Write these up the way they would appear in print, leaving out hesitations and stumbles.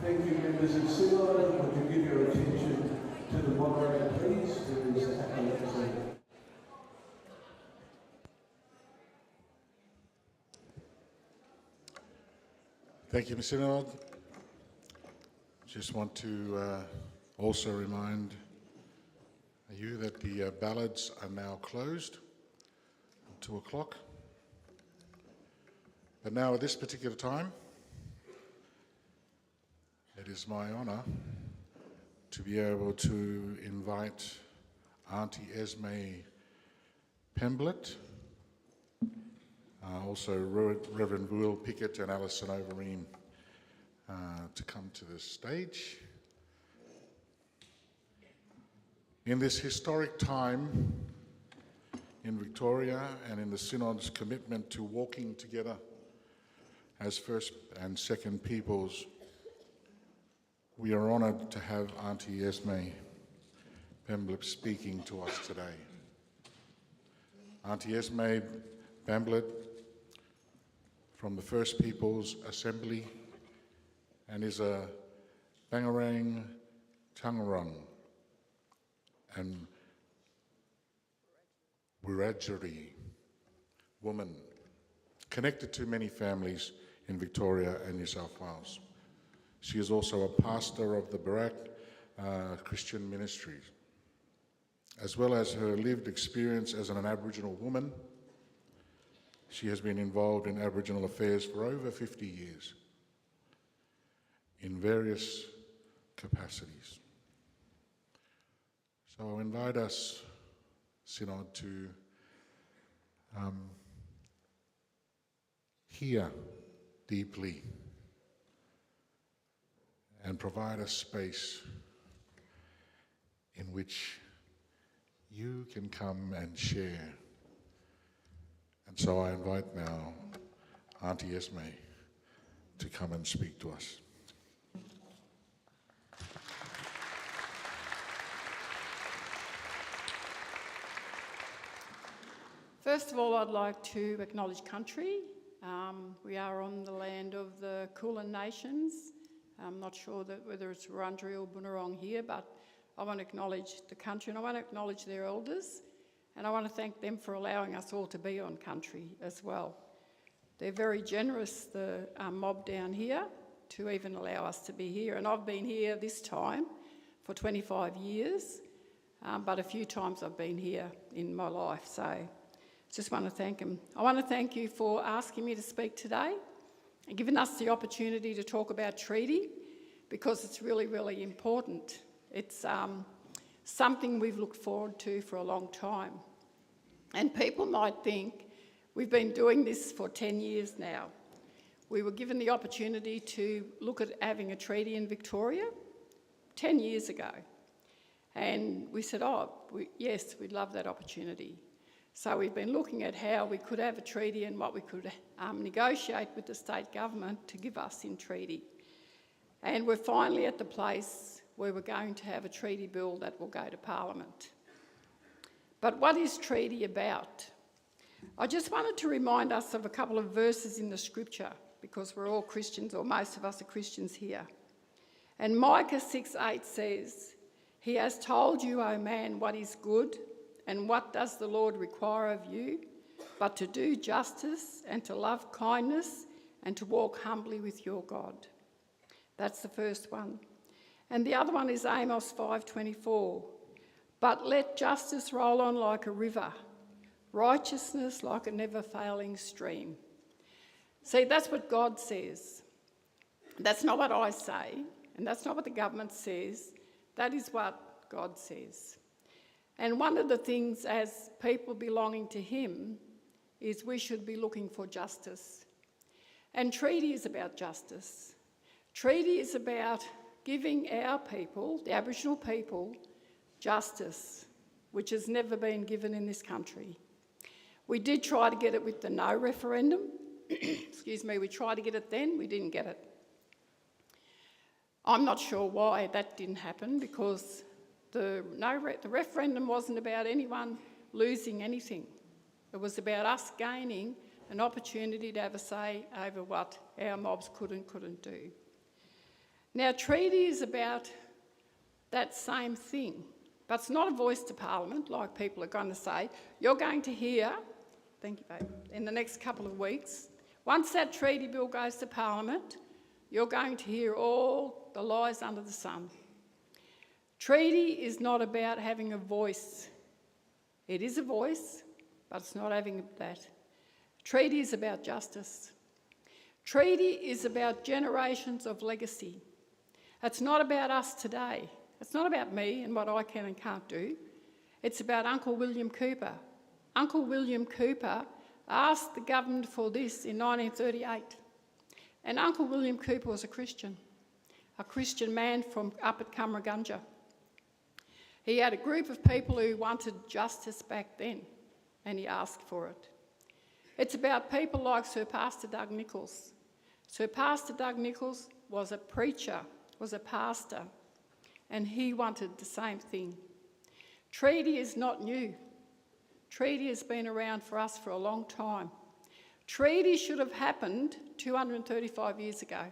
Thank you, members of Synod. Would you give your attention to the moderator, please, who is acting. Thank you, Mr. Synod. Just want to also remind you that the ballots are now closed at 2 o'clock. But now at this particular time, it is my honour to be able to invite Auntie Esme Pemblett, also Reverend Will Pickett and Alison Overeem to come to the stage. In this historic time in Victoria and in the Synod's commitment to walking together as First and Second Peoples, we are honoured to have Auntie Esme Pemblett speaking to us today. Auntie Esme Pemblett from the First Peoples Assembly and is a Bangarang Tangarang and Wiradjuri woman connected to many families in Victoria and New South Wales. She is also a pastor of the Barak Christian Ministries. As well as her lived experience as an Aboriginal woman, she has been involved in Aboriginal affairs for over 50 years in various capacities. So I invite us, Synod, to hear deeply and provide a space in which you can come and share. And so I invite now Auntie Esme to come and speak to us. First of all, I'd like to acknowledge country. We are on the land of the Kulin Nations. I'm not sure whether it's Wurundjeri or Bunurong here, but I want to acknowledge the country and I want to acknowledge their elders, and I want to thank them for allowing us all to be on country as well. They're very generous, the mob down here, to even allow us to be here. And I've been here this time for 25 years, but a few times I've been here in my life, so just want to thank them. I want to thank you for asking me to speak today and giving us the opportunity to talk about treaty, because it's really, really important. It's something we've looked forward to for a long time. And people might think we've been doing this for 10 years now. We were given the opportunity to look at having a treaty in Victoria 10 years ago. And we said, yes, we'd love that opportunity. So we've been looking at how we could have a treaty and what we could negotiate with the state government to give us in treaty. And we're finally at the place where we're going to have a treaty bill that will go to Parliament. But what is treaty about? I just wanted to remind us of a couple of verses in the scripture, because we're all Christians, or most of us are Christians here. And Micah 6:8 says, "He has told you, O man, what is good, and what does the Lord require of you, but to do justice and to love kindness and to walk humbly with your God." That's the first one. And the other one is Amos 5:24. "But let justice roll on like a river, righteousness like a never-failing stream." See, that's what God says. That's not what I say, and that's not what the government says. That is what God says. And one of the things as people belonging to him is we should be looking for justice. And treaty is about justice. Treaty is about giving our people, the Aboriginal people, justice, which has never been given in this country. We did try to get it with the no referendum. Excuse me, we tried to get it then, we didn't get it. I'm not sure why that didn't happen, because the referendum wasn't about anyone losing anything. It was about us gaining an opportunity to have a say over what our mobs could and couldn't do. Now, treaty is about that same thing, but it's not a voice to Parliament, like people are going to say. You're going to hear, thank you, babe, in the next couple of weeks, once that treaty bill goes to Parliament, you're going to hear all the lies under the sun. Treaty is not about having a voice. It is a voice, but it's not having that. Treaty is about justice. Treaty is about generations of legacy. It's not about us today. It's not about me and what I can and can't do. It's about Uncle William Cooper. Uncle William Cooper asked the government for this in 1938. And Uncle William Cooper was a Christian man from up at Cumragunja. He had a group of people who wanted justice back then, and he asked for it. It's about people like Sir Pastor Doug Nicholls. Sir Pastor Doug Nicholls was a preacher, was a pastor, and he wanted the same thing. Treaty is not new. Treaty has been around for us for a long time. Treaty should have happened 235 years ago.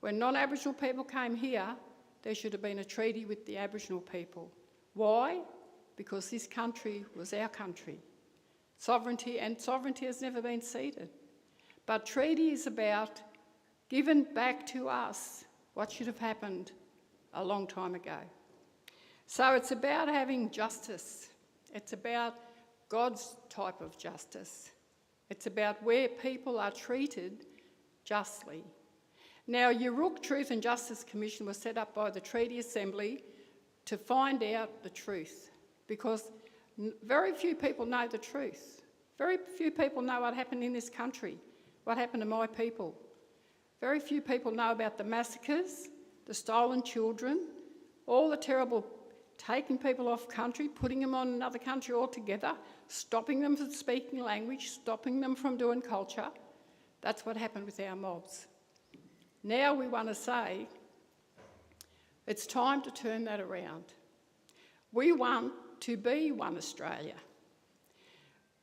When non-Aboriginal people came here, there should have been a treaty with the Aboriginal people. Why? Because this country was our country. Sovereignty has never been ceded. But treaty is about giving back to us what should have happened a long time ago. So it's about having justice. It's about God's type of justice. It's about where people are treated justly. Now, Yurruk Truth and Justice Commission was set up by the Treaty Assembly to find out the truth, because very few people know the truth. Very few people know what happened in this country, what happened to my people. Very few people know about the massacres, the stolen children, all the terrible taking people off country, putting them on another country altogether, stopping them from speaking language, stopping them from doing culture. That's what happened with our mobs. Now we want to say it's time to turn that around. We want to be one Australia.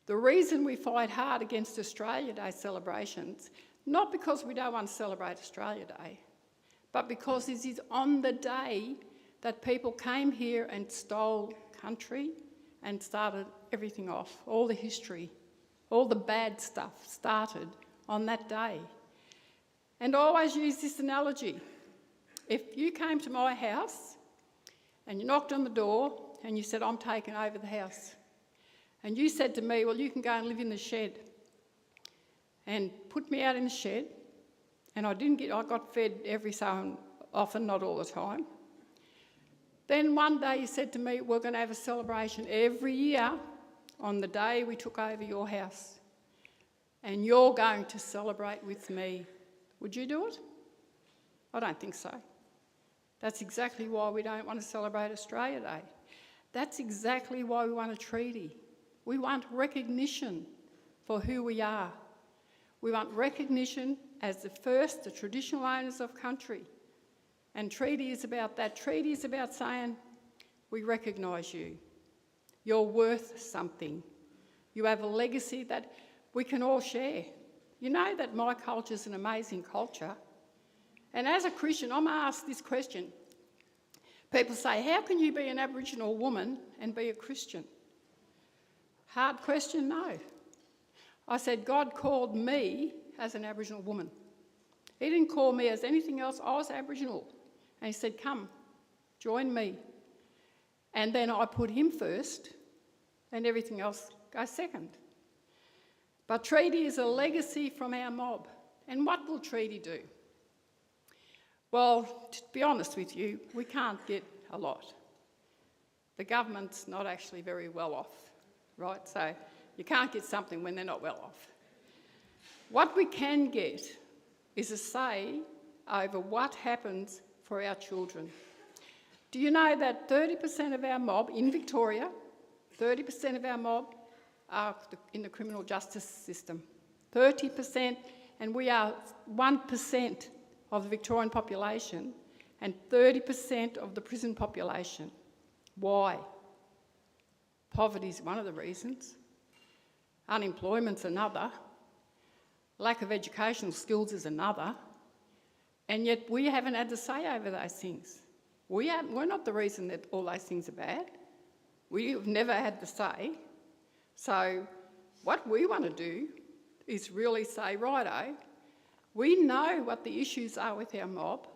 The reason we fight hard against Australia Day celebrations, not because we don't want to celebrate Australia Day, but because this is on the day that people came here and stole country and started everything off. All the history, all the bad stuff started on that day. And I always use this analogy. If you came to my house and you knocked on the door and you said, I'm taking over the house, and you said to me, well, you can go and live in the shed, and put me out in the shed, and I got fed every so often, not all the time. Then one day you said to me, we're going to have a celebration every year on the day we took over your house, and you're going to celebrate with me. Would you do it? I don't think so. That's exactly why we don't want to celebrate Australia Day. That's exactly why we want a treaty. We want recognition for who we are. We want recognition as the traditional owners of country. And treaty is about that. Treaty is about saying, we recognise you. You're worth something. You have a legacy that we can all share. You know that my culture is an amazing culture. And as a Christian, I'm asked this question. People say, how can you be an Aboriginal woman and be a Christian? Hard question, no. I said, God called me as an Aboriginal woman. He didn't call me as anything else. I was Aboriginal. And he said, come, join me. And then I put him first, and everything else goes second. But treaty is a legacy from our mob. And what will treaty do? Well, to be honest with you, we can't get a lot. The government's not actually very well off, right? So you can't get something when they're not well off. What we can get is a say over what happens for our children. Do you know that 30% of our mob in Victoria, 30% of our mob are in the criminal justice system? 30%, and we are 1% of the Victorian population and 30% of the prison population. Why? Poverty is one of the reasons. Unemployment's another. Lack of educational skills is another. And yet we haven't had the say over those things. We're not the reason that all those things are bad. We've never had the say. So what we want to do is really say, righto, we know what the issues are with our mob,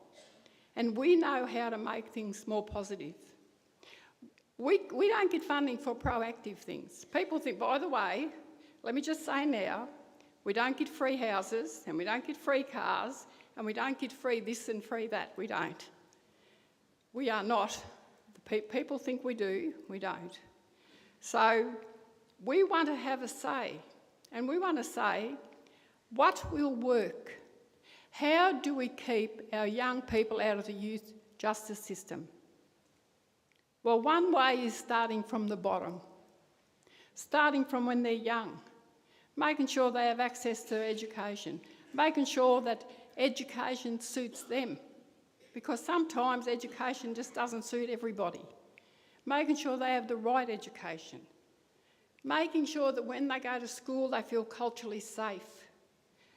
and we know how to make things more positive. We don't get funding for proactive things. People think, by the way, let me just say now, we don't get free houses, and we don't get free cars, and we don't get free this and free that. We don't. We are not. People think we do, we don't. So we want to have a say, and we want to say, what will work? How do we keep our young people out of the youth justice system? Well, one way is starting from the bottom, starting from when they're young, making sure they have access to education, making sure that education suits them, because sometimes education just doesn't suit everybody. Making sure they have the right education, making sure that when they go to school they feel culturally safe.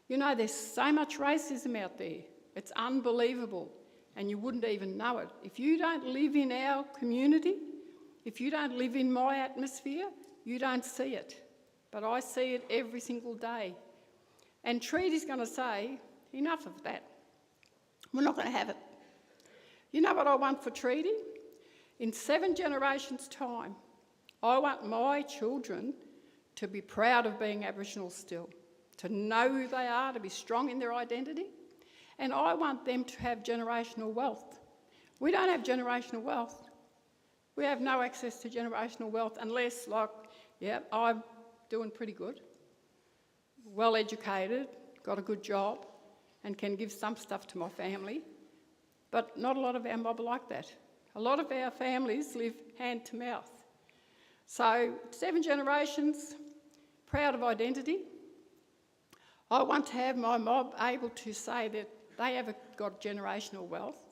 You know, there's so much racism out there. It's unbelievable, and you wouldn't even know it. If you don't live in our community, if you don't live in my atmosphere, you don't see it. But I see it every single day. And Treaty's going to say, enough of that. We're not going to have it. You know what I want for Treaty? In 7 generations' time, I want my children to be proud of being Aboriginal still, to know who they are, to be strong in their identity, and I want them to have generational wealth. We don't have generational wealth. We have no access to generational wealth unless, like, yeah, I'm doing pretty good, well educated, got a good job, and can give some stuff to my family, but not a lot of our mob are like that. A lot of our families live hand to mouth. So 7 generations, proud of identity. I want to have my mob able to say that they have got generational wealth.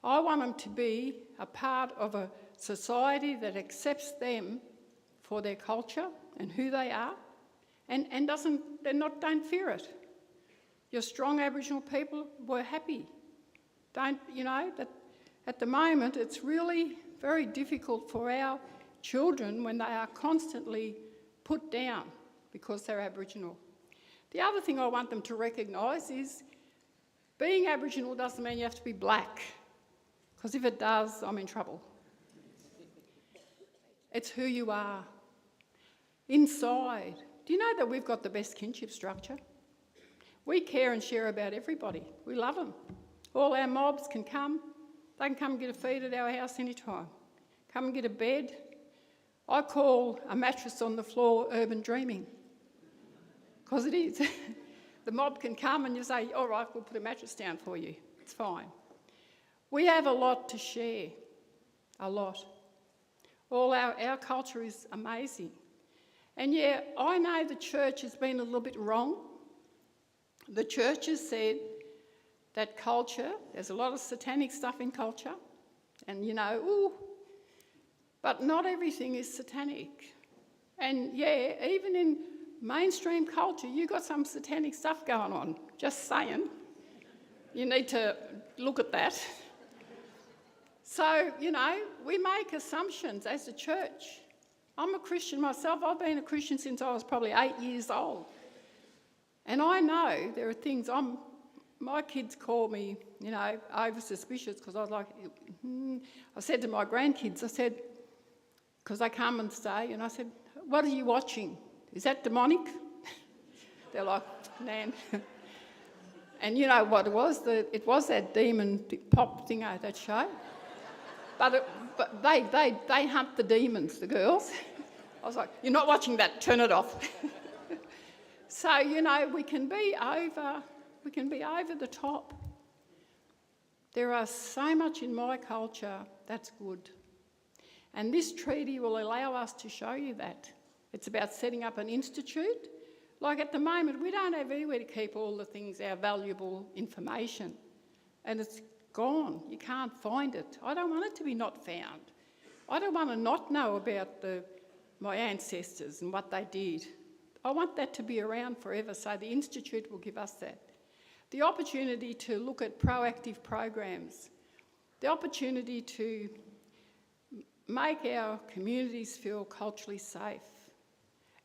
I want them to be a part of a society that accepts them for their culture and who they are, and don't fear it. Your strong Aboriginal people were happy. That at the moment it's really very difficult for our children when they are constantly put down because they're Aboriginal. The other thing I want them to recognise is being Aboriginal doesn't mean you have to be black, because if it does, I'm in trouble. It's who you are. Inside. Do you know that we've got the best kinship structure? We care and share about everybody. We love them. All our mobs can come. They can come and get a feed at our house anytime. Come and get a bed. I call a mattress on the floor urban dreaming, because it is. The mob can come and you say, all right, we'll put a mattress down for you. It's fine. We have a lot to share, a lot. Our culture is amazing. And yeah, I know the church has been a little bit wrong. The church has said that culture, there's a lot of satanic stuff in culture, and but not everything is satanic. And yeah, even in mainstream culture, you've got some satanic stuff going on. Just saying. You need to look at that. So, we make assumptions as a church. I'm a Christian myself. I've been a Christian since I was probably 8 years old. And I know there are things my kids call me, over suspicious, because I was like, I said to my grandkids, because they come and stay, and I said, what are you watching? Is that demonic? They're like, Nan. And you know what it was? It was that demon pop thing, that show. But they hunt the demons, the girls. I was like, you're not watching that, turn it off. So, we can be over the top. There are so much in my culture that's good. And this treaty will allow us to show you that. It's about setting up an institute. Like at the moment, we don't have anywhere to keep all the things, our valuable information. And it's gone. You can't find it. I don't want it to be not found. I don't want to not know about my ancestors and what they did. I want that to be around forever, so the institute will give us that. the opportunity to look at proactive programs, the opportunity to make our communities feel culturally safe,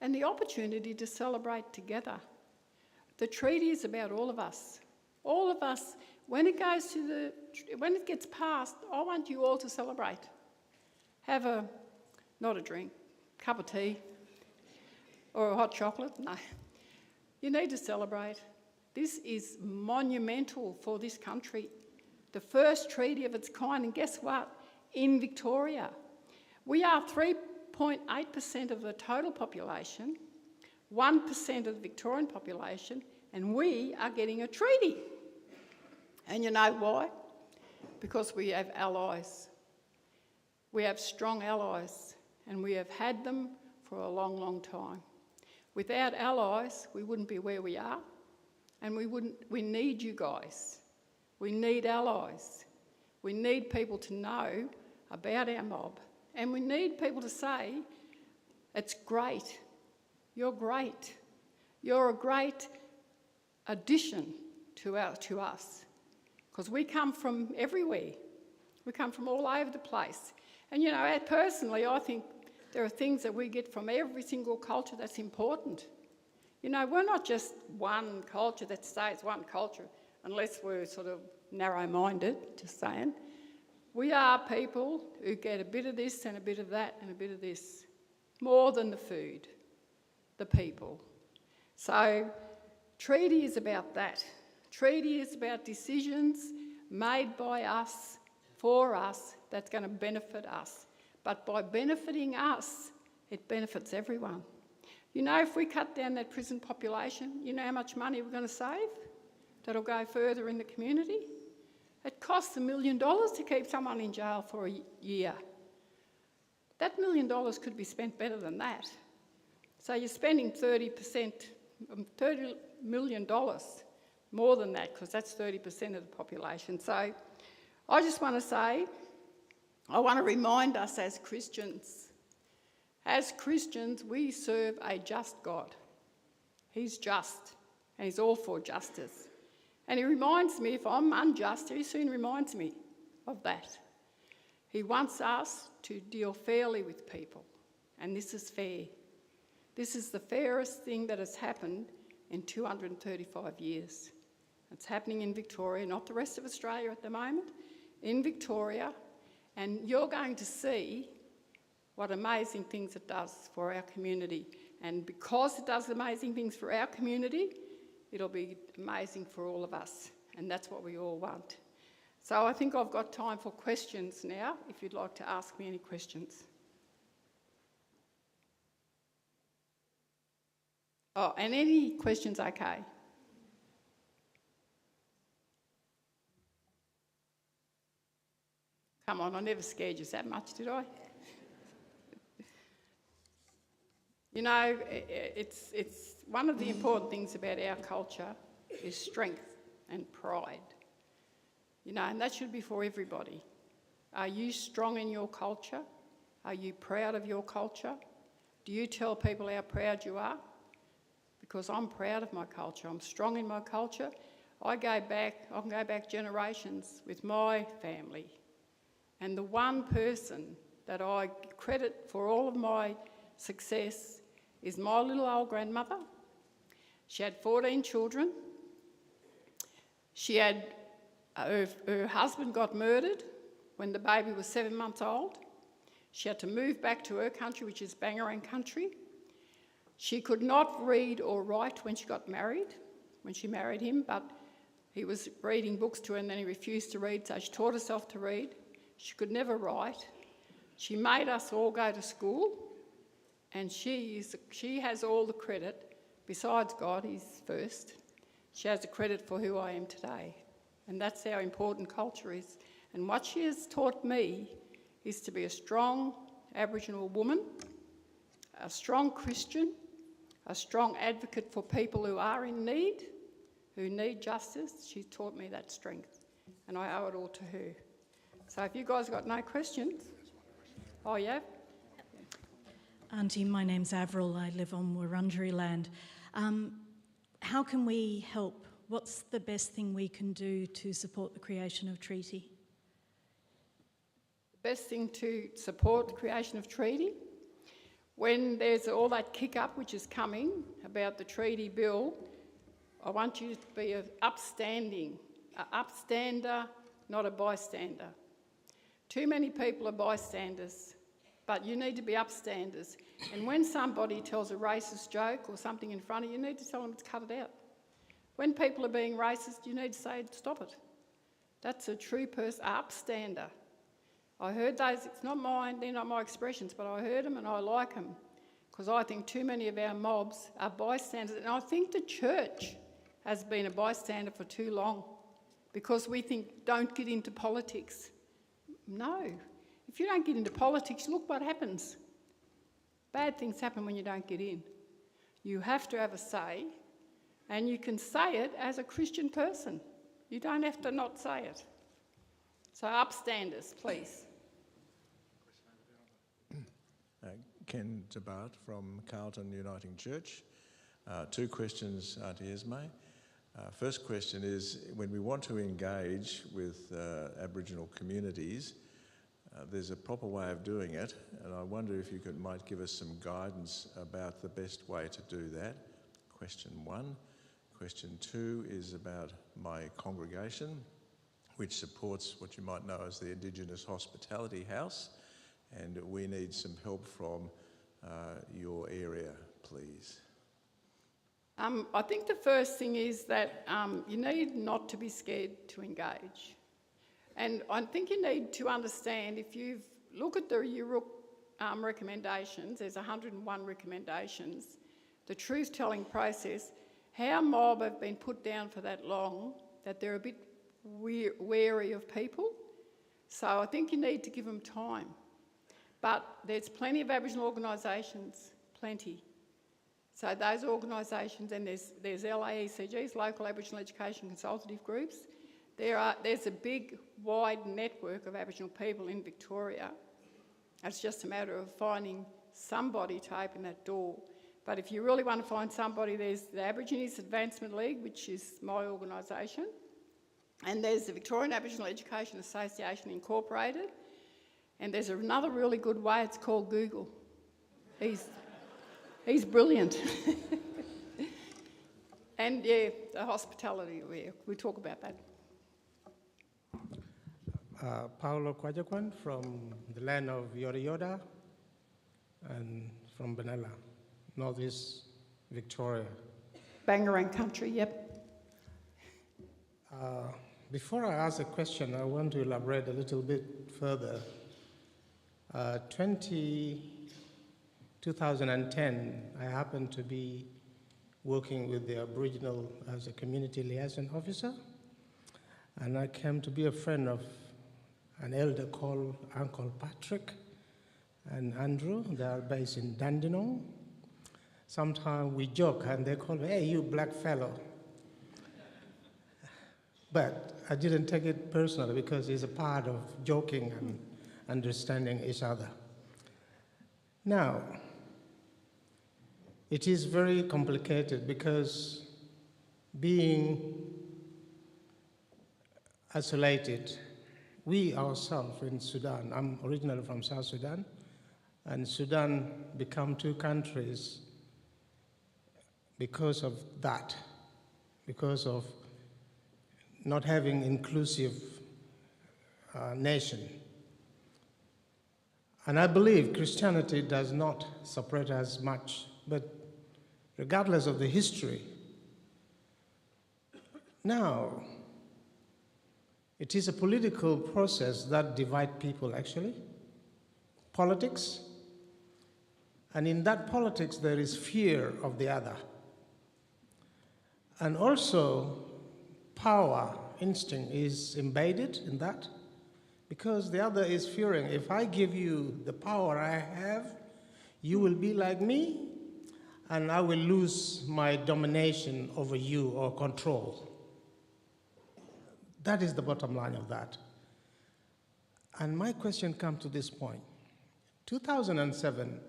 and the opportunity to celebrate together. The treaty is about all of us. All of us, when it gets passed, I want you all to celebrate. Have not a drink, cup of tea, or a hot chocolate, no. You need to celebrate. This is monumental for this country. The first treaty of its kind, and guess what? In Victoria. We are 3.8% of the total population, 1% of the Victorian population, and we are getting a treaty. And you know why? Because we have allies. We have strong allies, and we have had them for a long, long time. Without allies, we wouldn't be where we are, and we need you guys. We need allies. We need people to know about our mob, and we need people to say, it's great, you're great, you're a great addition to us, because we come from everywhere. We come from all over the place. And you know, personally, I think there are things that we get from every single culture that's important. You know, we're not just one culture that stays one culture, unless we're sort of narrow-minded, just saying. We are people who get a bit of this and a bit of that and a bit of this. More than the food, the people. So, treaty is about that. Treaty is about decisions made by us, for us, that's going to benefit us. But by benefiting us, it benefits everyone. You know, if we cut down that prison population, you know how much money we're going to save? That'll go further in the community. It costs $1 million to keep someone in jail for a year. That $1 million could be spent better than that. So you're spending 30%, $30 million, more than that, because that's 30% of the population. So I just want to say, I want to remind us as Christians, we serve a just God. He's just, and he's all for justice. And he reminds me, if I'm unjust, he soon reminds me of that. He wants us to deal fairly with people, and this is fair. This is the fairest thing that has happened in 235 years. It's happening in Victoria, not the rest of Australia at the moment, in Victoria, and you're going to see what amazing things it does for our community. And because it does amazing things for our community, it'll be amazing for all of us, and that's what we all want. So I think I've got time for questions now, if you'd like to ask me any questions. Oh, and any questions, okay? Come on, I never scared you that much, did I? You know, it's one of the important things about our culture is strength and pride. You know, and that should be for everybody. Are you strong in your culture? Are you proud of your culture? Do you tell people how proud you are? Because I'm proud of my culture. I'm strong in my culture. I can go back generations with my family. And the one person that I credit for all of my success is my little old grandmother. She had 14 children. She had, her husband got murdered when the baby was 7 months old. She had to move back to her country, which is Bangarang country. She could not read or write when she got married, when she married him, but he was reading books to her and then he refused to read, so she taught herself to read. She could never write. She made us all go to school, and she has all the credit, besides God, he's first. She has the credit for who I am today, and that's how important culture is. And what she has taught me is to be a strong Aboriginal woman, a strong Christian, a strong advocate for people who are in need, who need justice. She's taught me that strength, and I owe it all to her. So if you guys got no questions, oh yeah? Auntie, my name's Avril. I live on Wurundjeri land. How can we help what's the best thing we can do to support the creation of treaty? The best thing to support the creation of treaty, when there's all that kick-up which is coming about the treaty bill, I want you to be an upstander, not a bystander. Too many people are bystanders, but you need to be upstanders. And when somebody tells a racist joke or something in front of you, you need to tell them to cut it out. When people are being racist, you need to say, stop it. That's a true person, upstander. I heard those, it's not mine, they're not my expressions, but I heard them and I like them, because I think too many of our mobs are bystanders. And I think the church has been a bystander for too long, because we think, don't get into politics. No. If you don't get into politics, look what happens. Bad things happen when you don't get in. You have to have a say, and you can say it as a Christian person. You don't have to not say it. So upstanders, please. Ken Tabart from Carlton Uniting Church. Two questions, Auntie Esme. First question is, when we want to engage with Aboriginal communities, there's a proper way of doing it, and I wonder if you might give us some guidance about the best way to do that. Question one. Question two is about my congregation, which supports what you might know as the Indigenous Hospitality House, and we need some help from your area, please. I think the first thing is that you need not to be scared to engage. And I think you need to understand, if you look at the URUK recommendations, there's 101 recommendations, the truth-telling process, how mob have been put down for that long that they're a bit wary of people. So I think you need to give them time. But there's plenty of Aboriginal organisations, plenty. So those organisations, and there's LAECGs, local Aboriginal education consultative groups. There's a big, wide network of Aboriginal people in Victoria. It's just a matter of finding somebody to open that door. But if you really want to find somebody, there's the Aborigines Advancement League, which is my organisation, and there's the Victorian Aboriginal Education Association Incorporated, and there's another really good way, it's called Google. He's brilliant. And yeah, the hospitality, we talk about that. Paulo Kwajakwan from the land of Yoda Yoda and from Benalla, northeast Victoria. Bangarang country, yep. Before I ask a question, I want to elaborate a little bit further. 2010, I happened to be working with the Aboriginal as a community liaison officer, and I came to be a friend of an elder called Uncle Patrick and Andrew. They are based in Dandenong. Sometimes we joke and they call me, "Hey, you black fellow." But I didn't take it personally because it's a part of joking and understanding each other. Now, it is very complicated because being isolated, we ourselves in Sudan, I'm originally from South Sudan, and Sudan become two countries because of that, because of not having inclusive nation. And I believe Christianity does not separate us much, but regardless of the history, now it is a political process that divides people actually, politics, and in that politics there is fear of the other. And also power instinct is embedded in that, because the other is fearing, if I give you the power I have, you will be like me, and I will lose my domination over you or control. That is the bottom line of that. And my question comes to this point. 2007,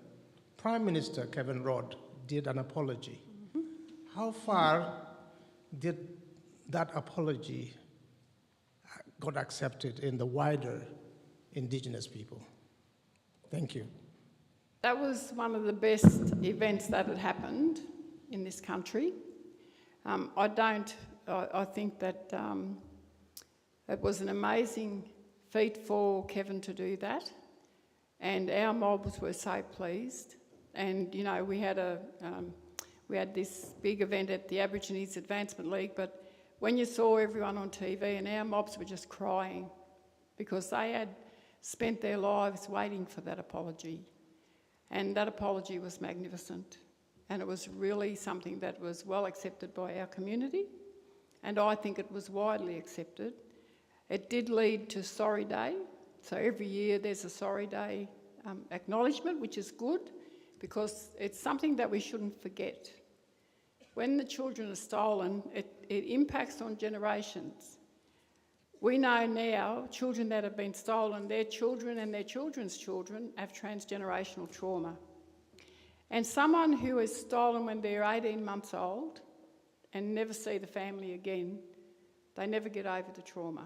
Prime Minister Kevin Rudd did an apology. How far did that apology got accepted in the wider Indigenous people. Thank you. That was one of the best events that had happened in this country. I think that it was an amazing feat for Kevin to do that, and our mobs were so pleased. And you know, we had this big event at the Aborigines Advancement League, but when you saw everyone on TV, and our mobs were just crying because they had spent their lives waiting for that apology. And that apology was magnificent. And it was really something that was well accepted by our community. And I think it was widely accepted. It did lead to Sorry Day. So every year there's a Sorry Day acknowledgement, which is good, because it's something that we shouldn't forget. When the children are stolen, it impacts on generations. We know now children that have been stolen, their children and their children's children have transgenerational trauma. And someone who is stolen when they're 18 months old and never see the family again, they never get over the trauma.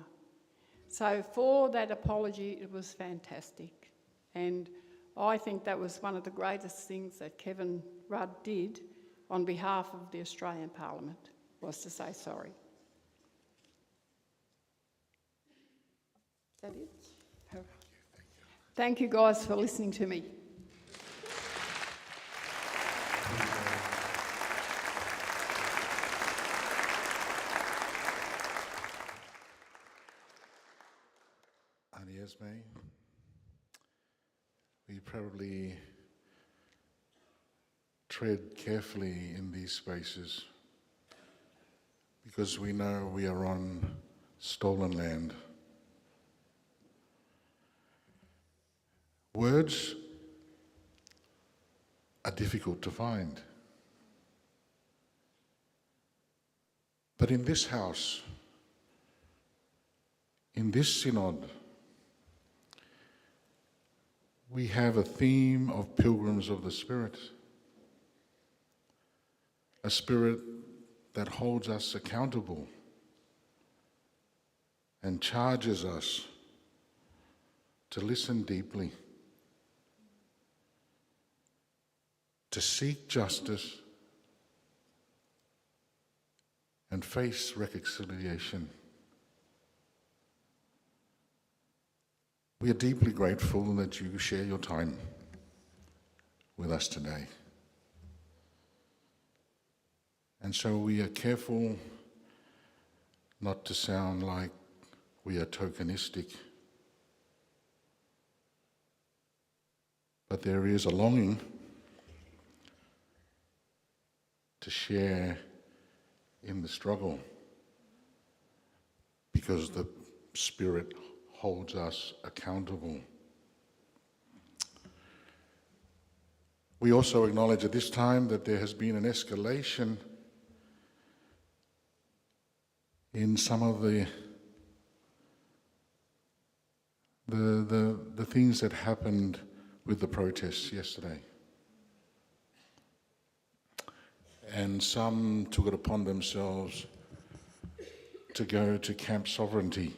So for that apology, it was fantastic. And I think that was one of the greatest things that Kevin Rudd did on behalf of the Australian Parliament, was to say sorry. Is that it? Thank you guys for listening to me. Auntie Esme, we probably tread carefully in these spaces because we know we are on stolen land. Words are difficult to find. But in this house, in this synod, we have a theme of pilgrims of the Spirit, a spirit that holds us accountable and charges us to listen deeply, to seek justice and face reconciliation. We are deeply grateful that you share your time with us today. And so we are careful not to sound like we are tokenistic, but there is a longing to share in the struggle because the Spirit holds us accountable. We also acknowledge at this time that there has been an escalation in some of the things that happened with the protests yesterday. And some took it upon themselves to go to Camp Sovereignty.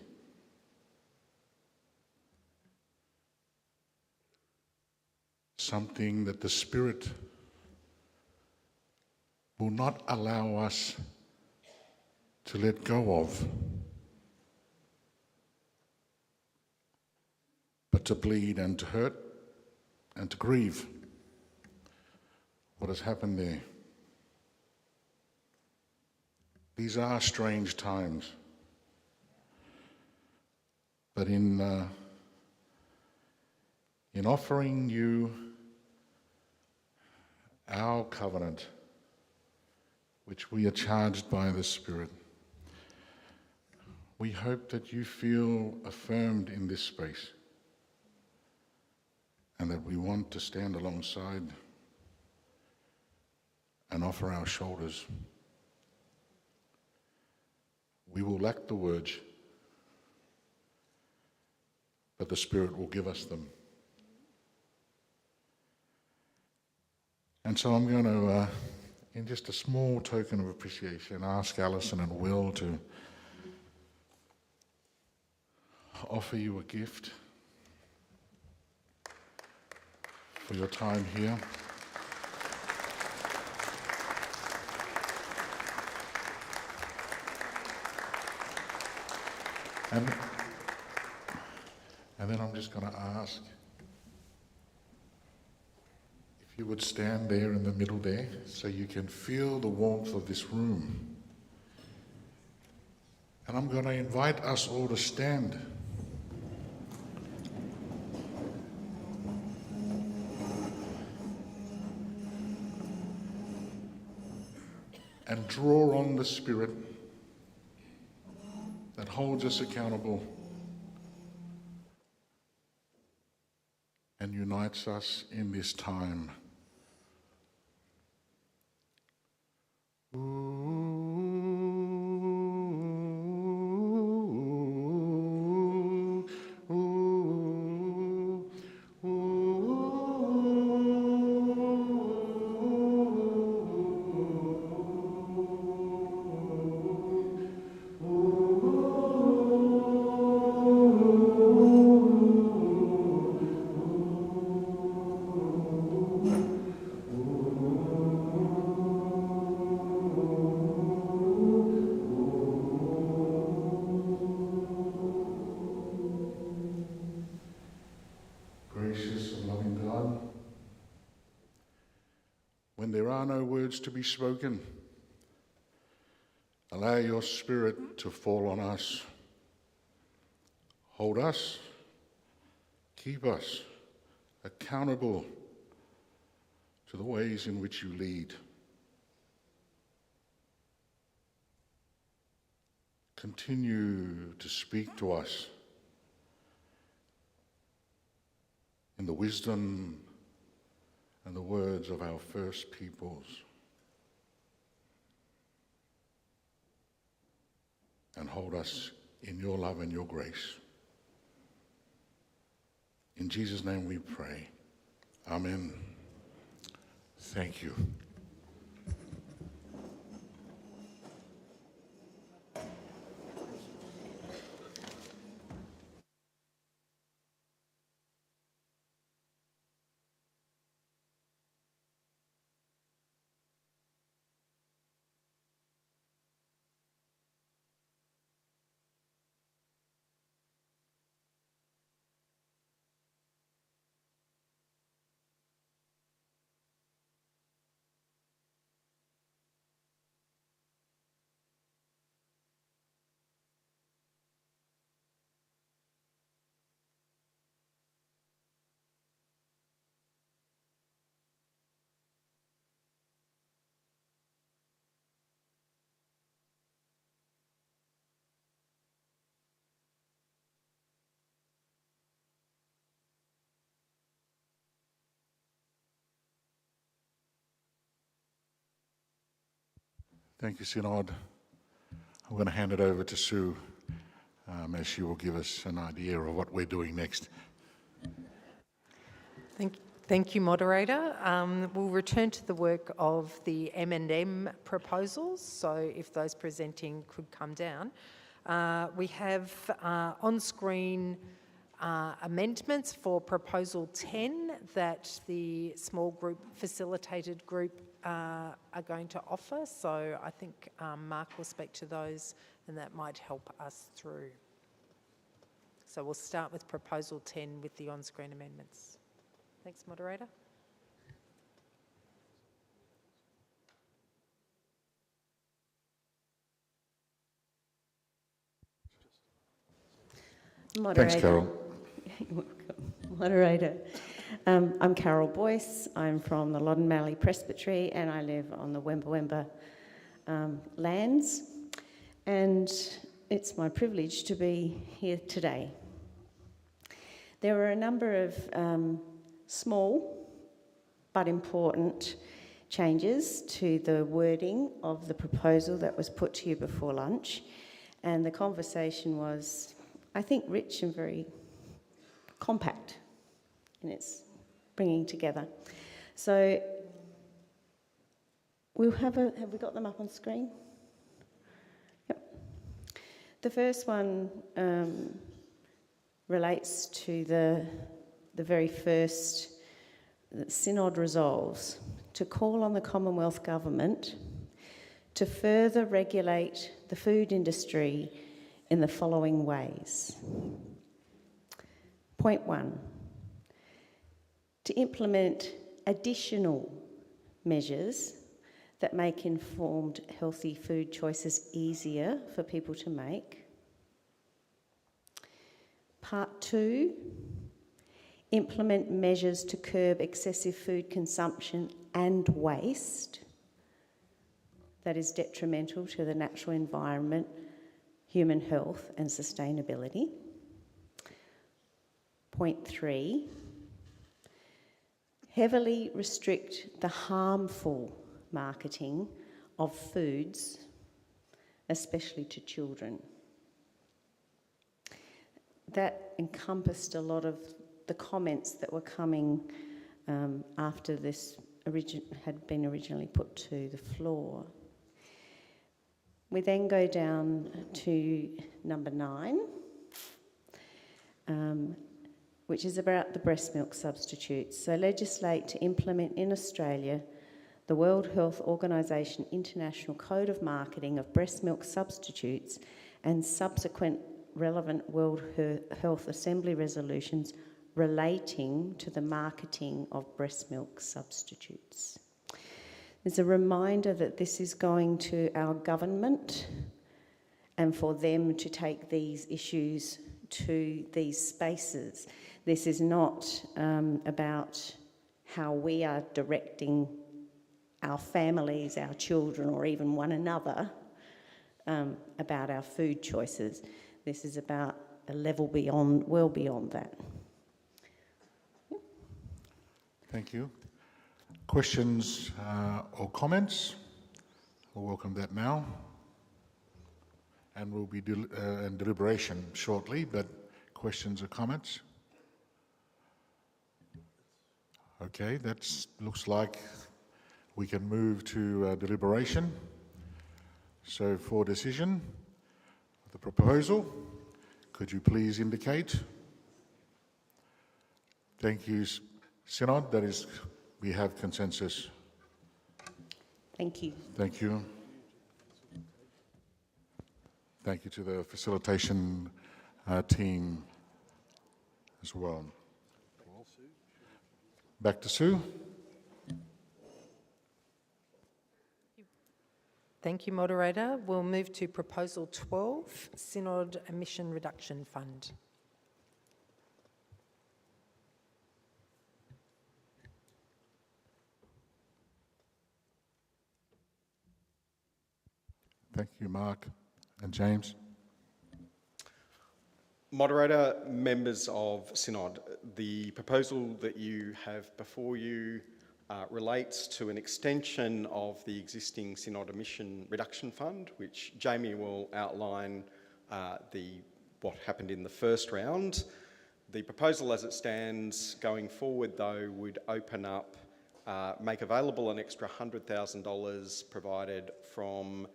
Something that the Spirit will not allow us to let go of, but to bleed and to hurt and to grieve what has happened there. These are strange times, but in offering you our covenant, which we are charged by the Spirit, we hope that you feel affirmed in this space and that we want to stand alongside and offer our shoulders. We will lack the words, but the Spirit will give us them. And so I'm going to, in just a small token of appreciation, ask Alison and Will to offer you a gift for your time here. And then I'm just going to ask if you would stand there in the middle there so you can feel the warmth of this room. And I'm going to invite us all to stand. And draw on the Spirit that holds us accountable and unites us in this time. Gracious and loving God, when there are no words to be spoken, allow your Spirit to fall on us. Hold us, keep us accountable to the ways in which you lead. Continue to speak to us in the wisdom and the words of our first peoples. And hold us in your love and your grace. In Jesus' name we pray. Amen. Thank you. Thank you, Synod. I'm going to hand it over to Sue as she will give us an idea of what we're doing next. Thank you, Moderator. We'll return to the work of the M&M proposals, so if those presenting could come down. We have on-screen amendments for Proposal 10 that the small group facilitated group are going to offer, so I think Mark will speak to those and that might help us through. So we'll start with Proposal 10 with the on-screen amendments. Thanks, Moderator. Moderator. Thanks, Carol. You're welcome. Moderator. I'm Carol Boyce. I'm from the Loddon Mallee Presbytery and I live on the Wemba lands. And it's my privilege to be here today. There were a number of small but important changes to the wording of the proposal that was put to you before lunch. And the conversation was, I think, rich and very compact in its bringing together. So we'll have we got them up on screen? Yep. The first one relates to the very first Synod resolves to call on the Commonwealth Government to further regulate the food industry in the following ways. Point 1, to implement additional measures that make informed healthy food choices easier for people to make. Part 2, implement measures to curb excessive food consumption and waste that is detrimental to the natural environment, human health and sustainability. Point 3, heavily restrict the harmful marketing of foods, especially to children. That encompassed a lot of the comments that were coming after this had been originally put to the floor. We then go down to number 9, which is about the breast milk substitutes. So legislate to implement in Australia the World Health Organization International Code of Marketing of Breast Milk Substitutes and subsequent relevant World Health Assembly resolutions relating to the marketing of breast milk substitutes. There's a reminder that this is going to our government and for them to take these issues to these spaces. This is not about how we are directing our families, our children, or even one another about our food choices. This is about a level beyond, well beyond that. Thank you. Questions or comments? We'll welcome that now. And we'll be in deliberation shortly, but questions or comments? Okay, that looks like we can move to deliberation. So for decision, the proposal, could you please indicate? Thank you, Synod. That is, we have consensus. Thank you. Thank you. Thank you to the facilitation team as well. Back to Sue. Thank you, Moderator. We'll move to Proposal 12, Synod Emission Reduction Fund. Thank you, Mark and James. Moderator, members of Synod, the proposal that you have before you relates to an extension of the existing Synod Emission Reduction Fund, which Jamie will outline what happened in the first round. The proposal as it stands going forward, though, would open up, make available an extra $100,000 provided from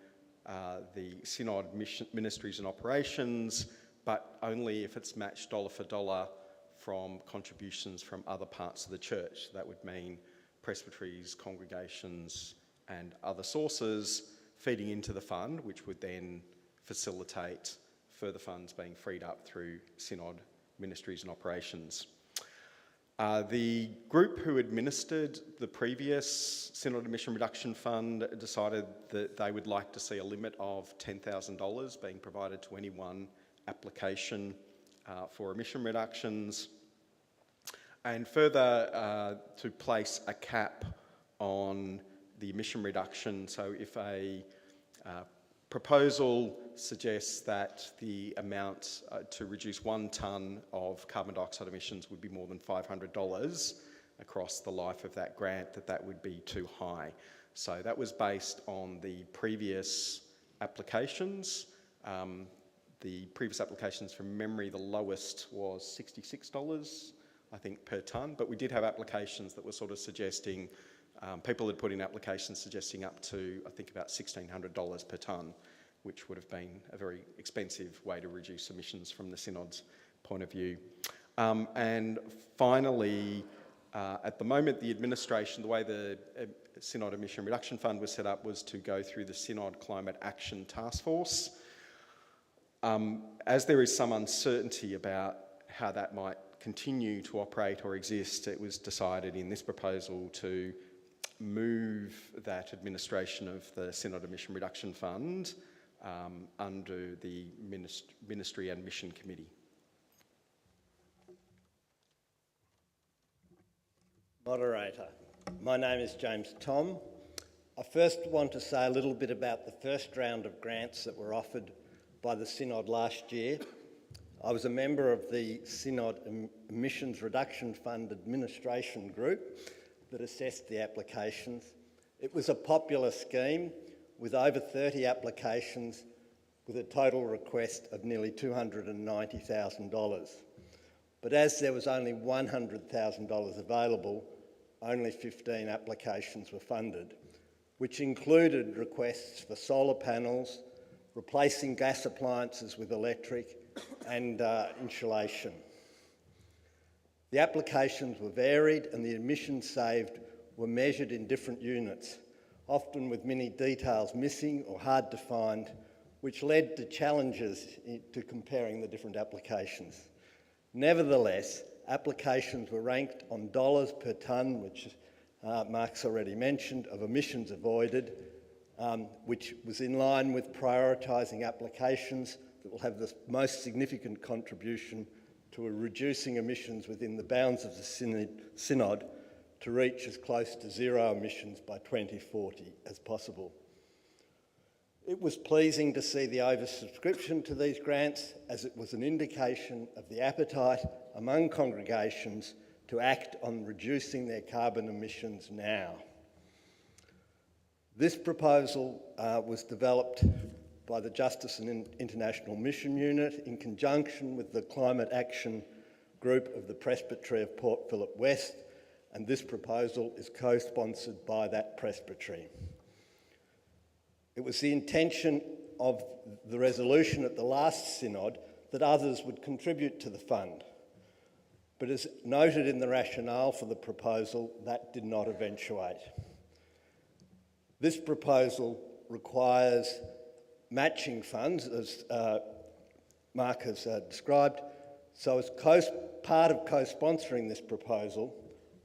the Synod Ministries and Operations, but only if it's matched dollar for dollar from contributions from other parts of the church. That would mean presbyteries, congregations and other sources feeding into the fund, which would then facilitate further funds being freed up through Synod Ministries and Operations. The group who administered the previous Synod Emission Reduction Fund decided that they would like to see a limit of $10,000 being provided to any one application for emission reductions, and further to place a cap on the emission reduction. So if a proposal suggests that the amount to reduce 1 tonne of carbon dioxide emissions would be more than $500 across the life of that grant, that would be too high. So that was based on the previous applications. The previous applications, from memory, the lowest was $66, I think, per tonne, but we did have applications that were sort of suggesting, people had put in applications suggesting up to, I think, about $1,600 per tonne, which would have been a very expensive way to reduce emissions from the Synod's point of view. And finally, at the moment, the administration, the way the Synod Emission Reduction Fund was set up was to go through the Synod Climate Action Task Force. As there is some uncertainty about how that might continue to operate or exist, it was decided in this proposal to move that administration of the Synod Emission Reduction Fund under the Ministry and Mission Committee. Moderator, my name is James Tom. I first want to say a little bit about the first round of grants that were offered by the Synod last year. I was a member of the Synod Emissions Reduction Fund Administration Group that assessed the applications. It was a popular scheme with over 30 applications with a total request of nearly $290,000. But as there was only $100,000 available, only 15 applications were funded, which included requests for solar panels, replacing gas appliances with electric, and insulation. The applications were varied and the emissions saved were measured in different units, often with many details missing or hard to find, which led to challenges to comparing the different applications. Nevertheless, applications were ranked on dollars per tonne, which Mark's already mentioned, of emissions avoided, which was in line with prioritising applications that will have the most significant contribution to reducing emissions within the bounds of the Synod to reach as close to zero emissions by 2040 as possible. It was pleasing to see the oversubscription to these grants, as it was an indication of the appetite among congregations to act on reducing their carbon emissions now. This proposal was developed by the Justice and International Mission Unit in conjunction with the Climate Action Group of the Presbytery of Port Phillip West, and this proposal is co-sponsored by that presbytery. It was the intention of the resolution at the last Synod that others would contribute to the fund. But as noted in the rationale for the proposal, that did not eventuate. This proposal requires matching funds, as Mark has described. So as part of co-sponsoring this proposal,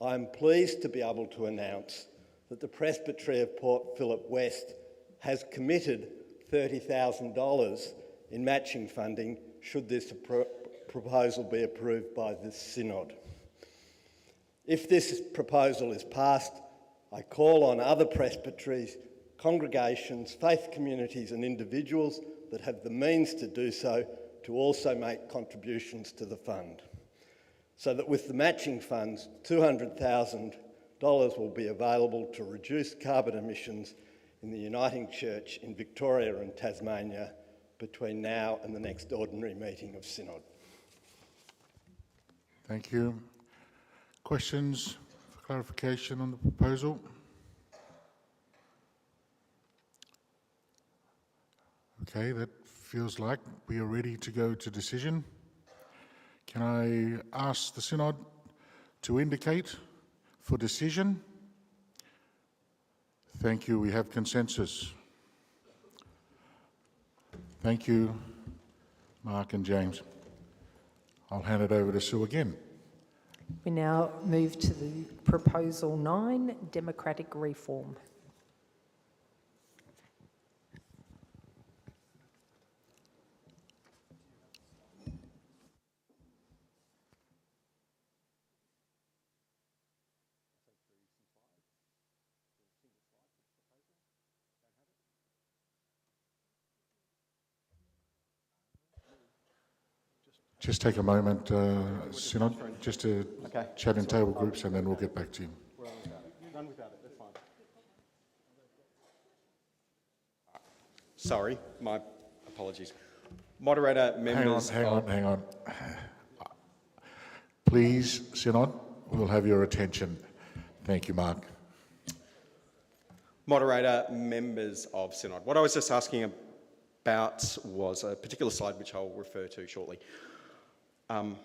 I'm pleased to be able to announce that the Presbytery of Port Phillip West has committed $30,000 in matching funding should this proposal be approved by this Synod. If this proposal is passed, I call on other presbyteries, congregations, faith communities and individuals that have the means to do so to also make contributions to the fund, so that with the matching funds, $200,000 will be available to reduce carbon emissions in the Uniting Church in Victoria and Tasmania between now and the next ordinary meeting of Synod. Thank you. Questions for clarification on the proposal? Okay, that feels like we are ready to go to decision. Can I ask the Synod to indicate for decision? Thank you, we have consensus. Thank you, Mark and James. I'll hand it over to Sue again. We now move to the proposal 9, democratic reform. Just take a moment, Synod, just to chat in table groups and then we'll get back to you. Run without it, that's fine. Sorry, my apologies. Moderator, members... Hang on. Please, Synod, we'll have your attention. Thank you, Mark. Moderator, members of Synod. What I was just asking about was a particular slide which I'll refer to shortly. One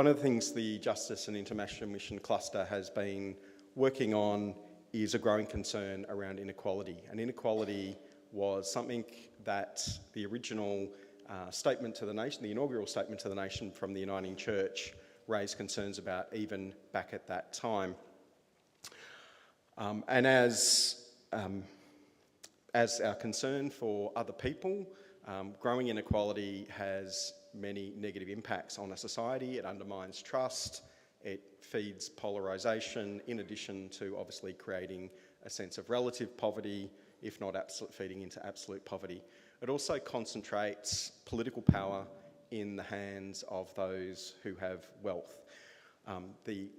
of the things the Justice and International Mission Cluster has been working on is a growing concern around inequality. And inequality was something that the original statement to the nation, the inaugural statement to the nation from the Uniting Church, raised concerns about even back at that time. And as our concern for other people, growing inequality has many negative impacts on a society. It undermines trust, it feeds polarisation, in addition to obviously creating a sense of relative poverty, if not feeding into absolute poverty. It also concentrates political power in the hands of those who have wealth. The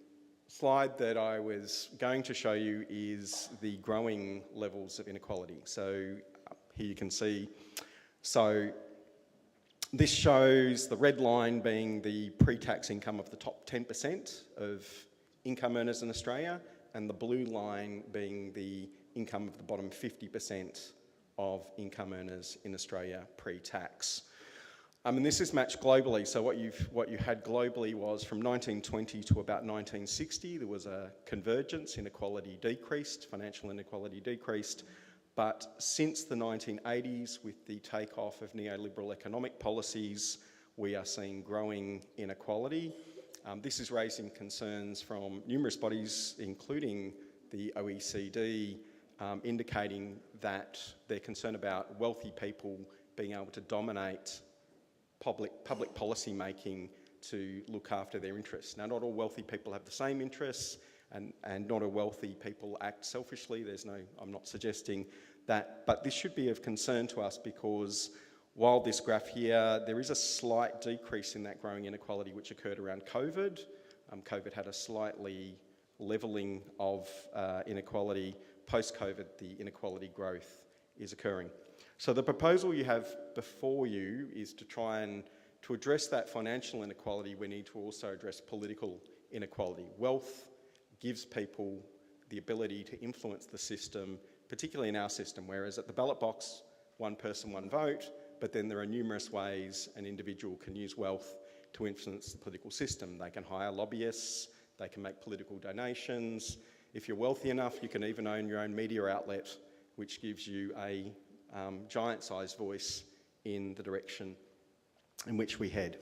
slide that I was going to show you is the growing levels of inequality. So here you can see, this shows the red line being the pre-tax income of the top 10% of income earners in Australia, and the blue line being the income of the bottom 50% of income earners in Australia pre-tax. And this is matched globally. So what you had globally was from 1920 to about 1960, there was a convergence, inequality decreased, financial inequality decreased. But since the 1980s, with the takeoff of neoliberal economic policies, we are seeing growing inequality. This is raising concerns from numerous bodies, including the OECD, indicating that they're concerned about wealthy people being able to dominate public policy making to look after their interests. Now, not all wealthy people have the same interests, and not all wealthy people act selfishly. I'm not suggesting that, but this should be of concern to us, because while this graph here, there is a slight decrease in that growing inequality which occurred around COVID. COVID had a slightly levelling of inequality. Post-COVID, the inequality growth is occurring. So the proposal you have before you is to try and to address that financial inequality. We need to also address political inequality. Wealth gives people the ability to influence the system, particularly in our system, whereas at the ballot box, one person, one vote, but then there are numerous ways an individual can use wealth to influence the political system. They can hire lobbyists, they can make political donations. If you're wealthy enough, you can even own your own media outlet, which gives you a giant-sized voice in the direction in which we head.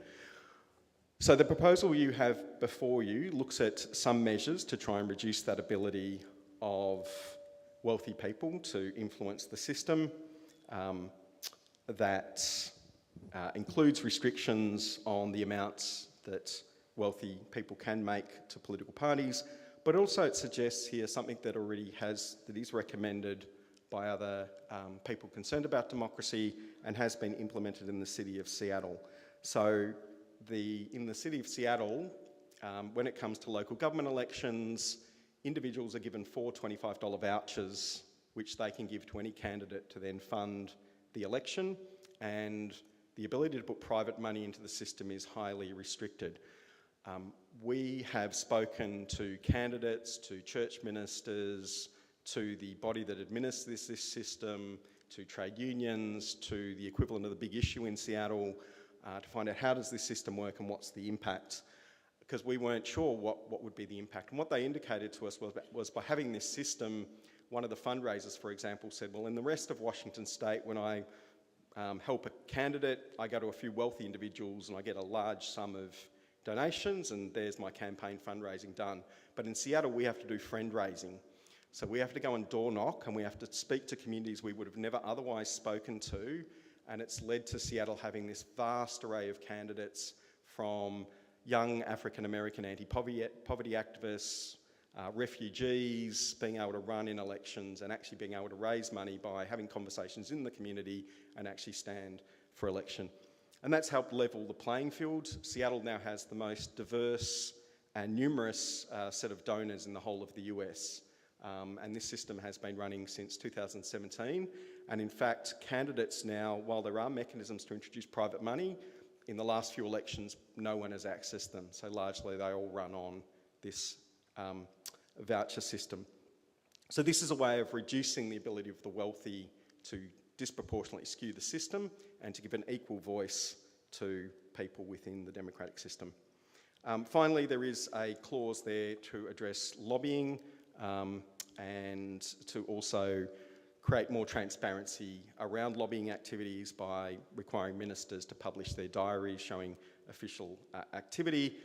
So the proposal you have before you looks at some measures to try and reduce that ability of wealthy people to influence the system. That includes restrictions on the amounts that wealthy people can make to political parties, but also it suggests here something that is recommended by other people concerned about democracy and has been implemented in the city of Seattle. So in the city of Seattle, when it comes to local government elections, individuals are given 4 $25 vouchers, which they can give to any candidate to then fund the election, and the ability to put private money into the system is highly restricted. We have spoken to candidates, to church ministers, to the body that administers this system, to trade unions, to the equivalent of the Big Issue in Seattle, to find out how does this system work and what's the impact, because we weren't sure what would be the impact. And what they indicated to us was by having this system, one of the fundraisers, for example, said, well, in the rest of Washington State, when I help a candidate, I go to a few wealthy individuals and I get a large sum of donations, and there's my campaign fundraising done. But in Seattle, we have to do friend raising. So we have to go and door knock, and we have to speak to communities we would have never otherwise spoken to, and it's led to Seattle having this vast array of candidates, from young African-American anti-poverty activists, refugees, being able to run in elections and actually being able to raise money by having conversations in the community and actually stand for election. And that's helped level the playing field. Seattle now has the most diverse and numerous set of donors in the whole of the US. And this system has been running since 2017. And in fact, candidates now, while there are mechanisms to introduce private money, in the last few elections, no one has accessed them. So largely they all run on this voucher system. So this is a way of reducing the ability of the wealthy to disproportionately skew the system and to give an equal voice to people within the democratic system. Finally, there is a clause there to address lobbying and to also create more transparency around lobbying activities by requiring ministers to publish their diaries showing official activity,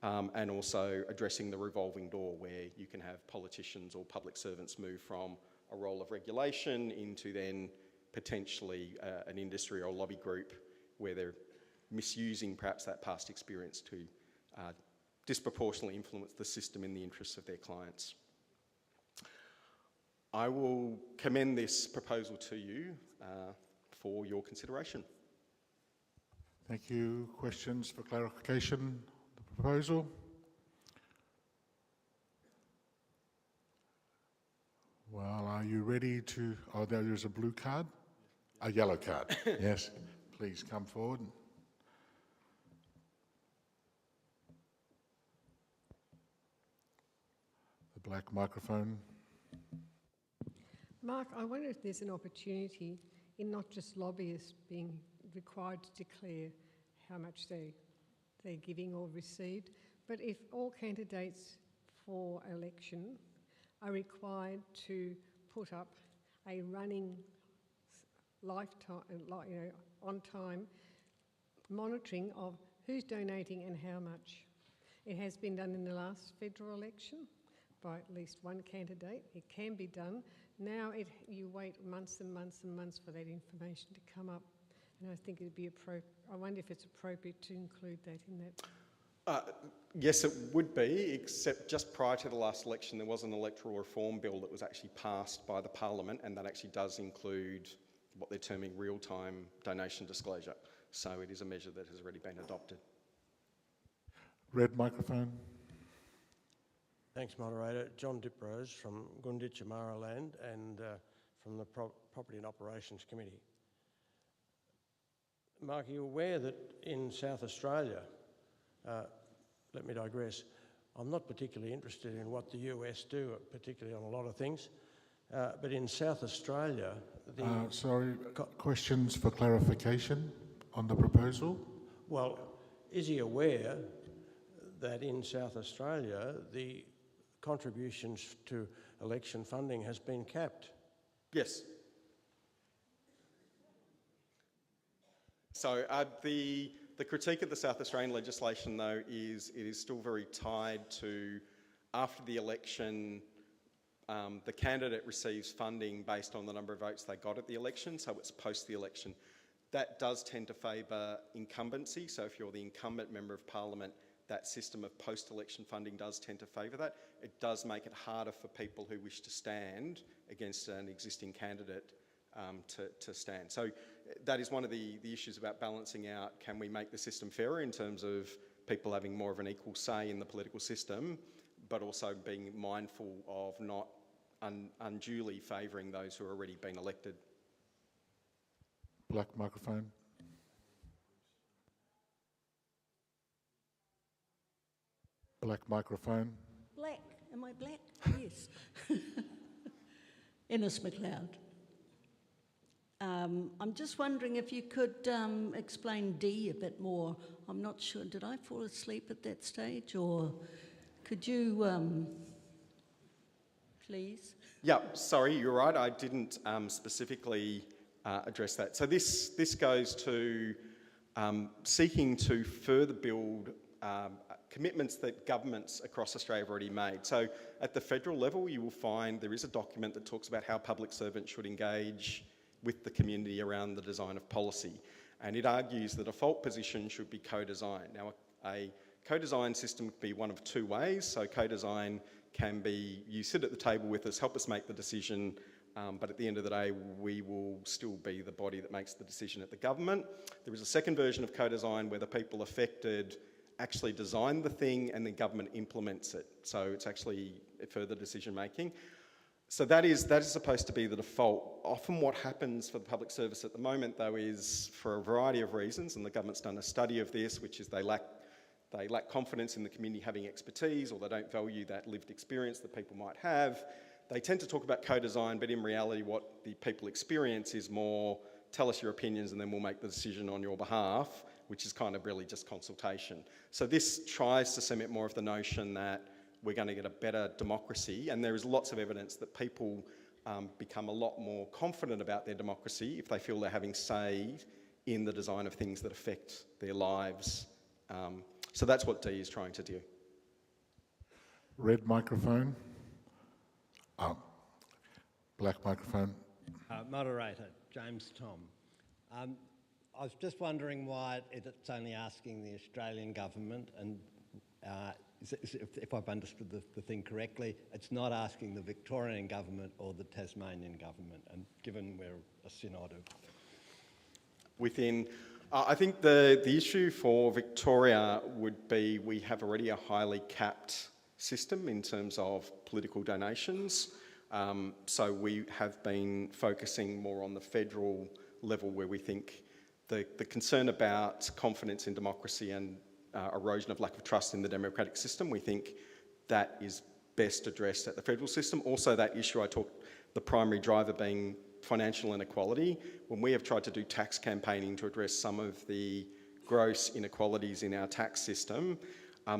and also addressing the revolving door where you can have politicians or public servants move from a role of regulation into then potentially an industry or lobby group where they're misusing perhaps that past experience to disproportionately influence the system in the interests of their clients. I will commend this proposal to you for your consideration. Thank you. Questions for clarification of the proposal? Well, are you ready to... Oh, there is a blue card? A yellow card, yes. Please come forward. The black microphone. Mark, I wonder if there's an opportunity in not just lobbyists being required to declare how much they're giving or received, but if all candidates for election are required to put up a running lifetime, on-time monitoring of who's donating and how much. It has been done in the last federal election by at least one candidate. It can be done. Now you wait months and months and months for that information to come up. And I think it'd be appropriate. I wonder if it's appropriate to include that in that. Yes, it would be, except just prior to the last election, there was an electoral reform bill that was actually passed by the Parliament, and that actually does include what they're terming real-time donation disclosure. So it is a measure that has already been adopted. Red microphone. Thanks, Moderator. John Diprose from Gunditja Land and from the Property and Operations Committee. Mark, are you aware that in South Australia, let me digress, I'm not particularly interested in what the US do, particularly on a lot of things, but in South Australia... Sorry, questions for clarification on the proposal? Well, is he aware that in South Australia the contributions to election funding has been capped? Yes. So the critique of the South Australian legislation, though, is it is still very tied to after the election, the candidate receives funding based on the number of votes they got at the election, so it's post the election. That does tend to favour incumbency, so if you're the incumbent Member of Parliament, that system of post-election funding does tend to favour that. It does make it harder for people who wish to stand against an existing candidate to stand. So that is one of the issues about balancing out, can we make the system fairer in terms of people having more of an equal say in the political system, but also being mindful of not unduly favouring those who are already been elected. Black microphone. Black microphone. Black. Am I black? Yes. Innes McLeod. I'm just wondering if you could explain D a bit more. I'm not sure. Did I fall asleep at that stage, or could you please? Yeah, sorry, you're right. I didn't specifically address that. So this goes to seeking to further build commitments that governments across Australia have already made. So at the federal level, you will find there is a document that talks about how public servants should engage with the community around the design of policy. And it argues the default position should be co-design. Now, a co-design system can be one of two ways. So co-design can be, you sit at the table with us, help us make the decision, but at the end of the day, we will still be the body that makes the decision at the government. There is a second version of co-design where the people affected actually design the thing and the government implements it. So it's actually further decision making. So that is supposed to be the default. Often what happens for the public service at the moment, though, is for a variety of reasons, and the government's done a study of this, which is they lack confidence in the community having expertise, or they don't value that lived experience that people might have. They tend to talk about co-design, but in reality what the people experience is more, tell us your opinions and then we'll make the decision on your behalf, which is kind of really just consultation. So this tries to cement more of the notion that we're going to get a better democracy, and there is lots of evidence that people become a lot more confident about their democracy if they feel they're having say in the design of things that affect their lives. So that's what D is trying to do. Red microphone. Black microphone. Moderator, James Tom. I was just wondering why it's only asking the Australian government, and if I've understood the thing correctly, it's not asking the Victorian government or the Tasmanian government, and given we're a synod of... I think the issue for Victoria would be we have already a highly capped system in terms of political donations. So we have been focusing more on the federal level, where we think the concern about confidence in democracy and erosion of lack of trust in the democratic system, we think that is best addressed at the federal system. Also, that issue I talked, the primary driver being financial inequality. When we have tried to do tax campaigning to address some of the gross inequalities in our tax system,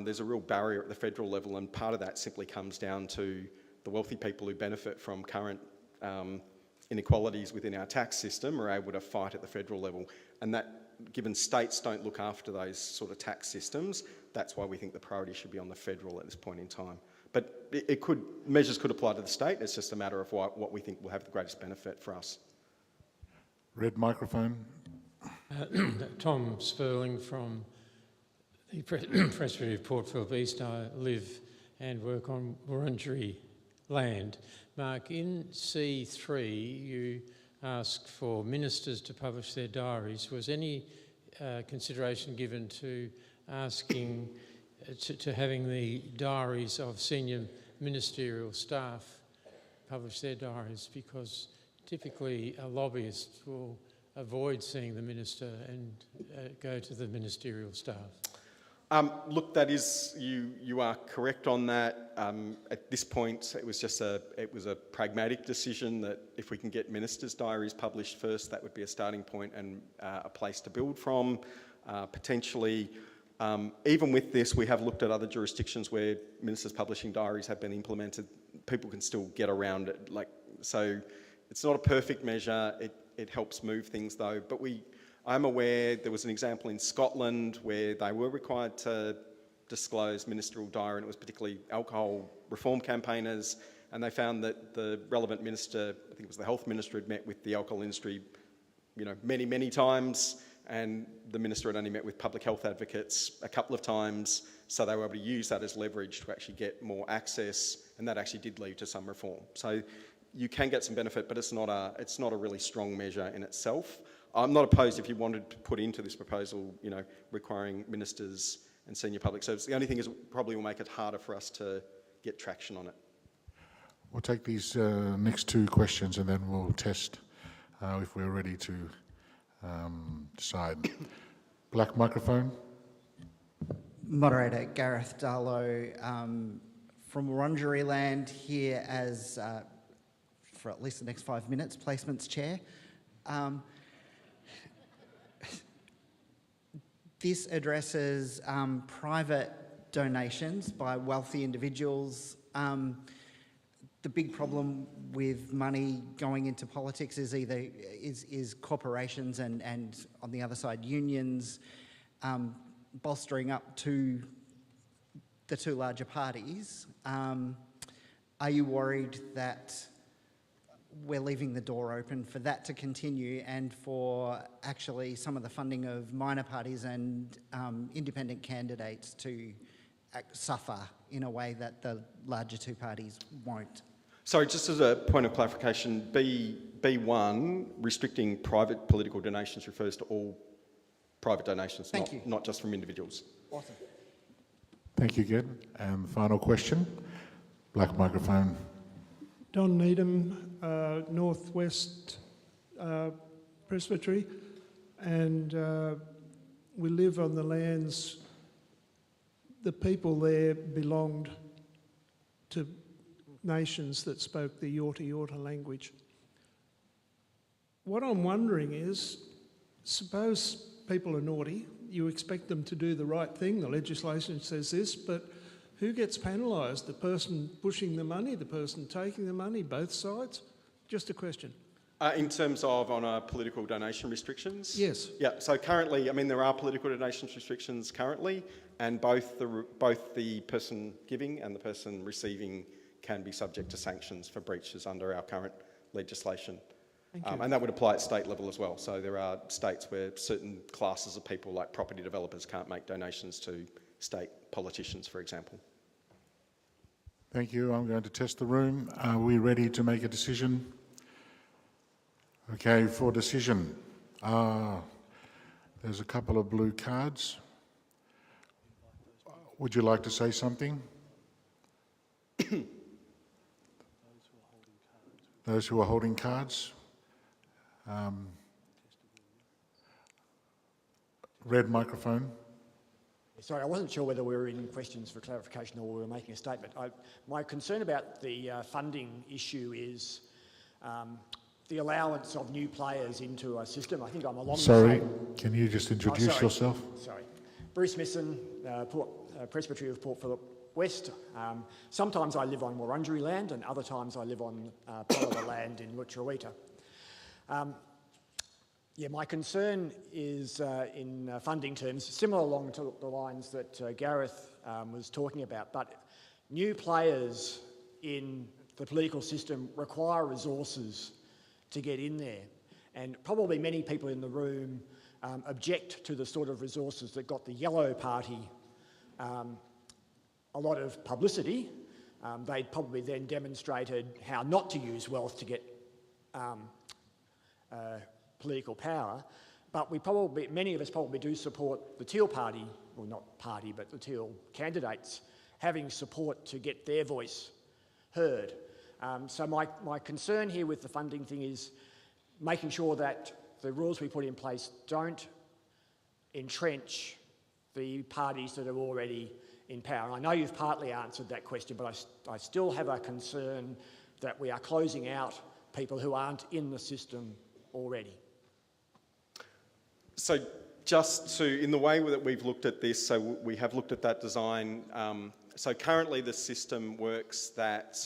there's a real barrier at the federal level, and part of that simply comes down to the wealthy people who benefit from current inequalities within our tax system are able to fight at the federal level. And that, given states don't look after those sort of tax systems, that's why we think the priority should be on the federal at this point in time. But measures could apply to the state. It's just a matter of what we think will have the greatest benefit for us. Red microphone. Tom Sperling from the Presbytery of Port Phillip East. I live and work on Wurundjeri land. Mark, in C3 you asked for ministers to publish their diaries. Was any consideration given to asking to having the diaries of senior ministerial staff publish their diaries? Because typically a lobbyist will avoid seeing the minister and go to the ministerial staff. Look, that is, you are correct on that. At this point, it was a pragmatic decision that if we can get ministers' diaries published first, that would be a starting point and a place to build from. Potentially, even with this, we have looked at other jurisdictions where ministers publishing diaries have been implemented. People can still get around it. So it's not a perfect measure. It helps move things though. But I'm aware there was an example in Scotland where they were required to disclose ministerial diary, and it was particularly alcohol reform campaigners, and they found that the relevant minister, I think it was the health minister, had met with the alcohol industry, many, many times, and the minister had only met with public health advocates a couple of times, so they were able to use that as leverage to actually get more access, and that actually did lead to some reform. So you can get some benefit, but it's not a really strong measure in itself. I'm not opposed if you wanted to put into this proposal, requiring ministers and senior public servants. The only thing is it probably will make it harder for us to get traction on it. We'll take these next two questions and then we'll test if we're ready to decide. Black microphone. Moderator Gareth Darlow from Wurundjeri land here as, for at least the next 5 minutes, Placements Chair. This addresses private donations by wealthy individuals. The big problem with money going into politics is is corporations and on the other side unions bolstering up to the two larger parties. Are you worried that we're leaving the door open for that to continue and for actually some of the funding of minor parties and independent candidates to suffer in a way that the larger two parties won't? Sorry, just as a point of clarification, B1, restricting private political donations, refers to all private donations, not just from individuals. Awesome. Thank you, Ged. And the final question, black microphone. Don Needham, Northwest Presbytery, and we live on the lands. The people there belonged to nations that spoke the Yorta Yorta language. What I'm wondering is, suppose people are naughty. You expect them to do the right thing. The legislation says this, but who gets penalised? The person pushing the money, the person taking the money, both sides? Just a question. In terms of on political donation restrictions? Yes. Yeah, so currently, I mean, there are political donations restrictions currently, and both the person giving and the person receiving can be subject to sanctions for breaches under our current legislation. And that would apply at state level as well. So there are states where certain classes of people, like property developers, can't make donations to state politicians, for example. Thank you. I'm going to test the room. Are we ready to make a decision? Okay, for decision. There's a couple of blue cards. Would you like to say something? Those who are holding cards. Red microphone. Sorry, I wasn't sure whether we were in questions for clarification or we were making a statement. My concern about the funding issue is the allowance of new players into a system. I think I'm along the same... Can you just introduce yourself? Sorry. Bruce Misson, Presbytery of Port Phillip West. Sometimes I live on Wurundjeri land and other times I live on part of the land in Lutruwita. Yeah, my concern is in funding terms, similar along to the lines that Gareth was talking about, but new players in the political system require resources to get in there. And probably many people in the room object to the sort of resources that got the Yellow Party a lot of publicity. They'd probably then demonstrated how not to use wealth to get political power, but many of us probably do support the Teal Party, well not party, but the Teal candidates, having support to get their voice heard. So my concern here with the funding thing is making sure that the rules we put in place don't entrench the parties that are already in power. And I know you've partly answered that question, but I still have a concern that we are closing out people who aren't in the system already. So just to, in the way that we've looked at this, so we have looked at that design. So currently the system works that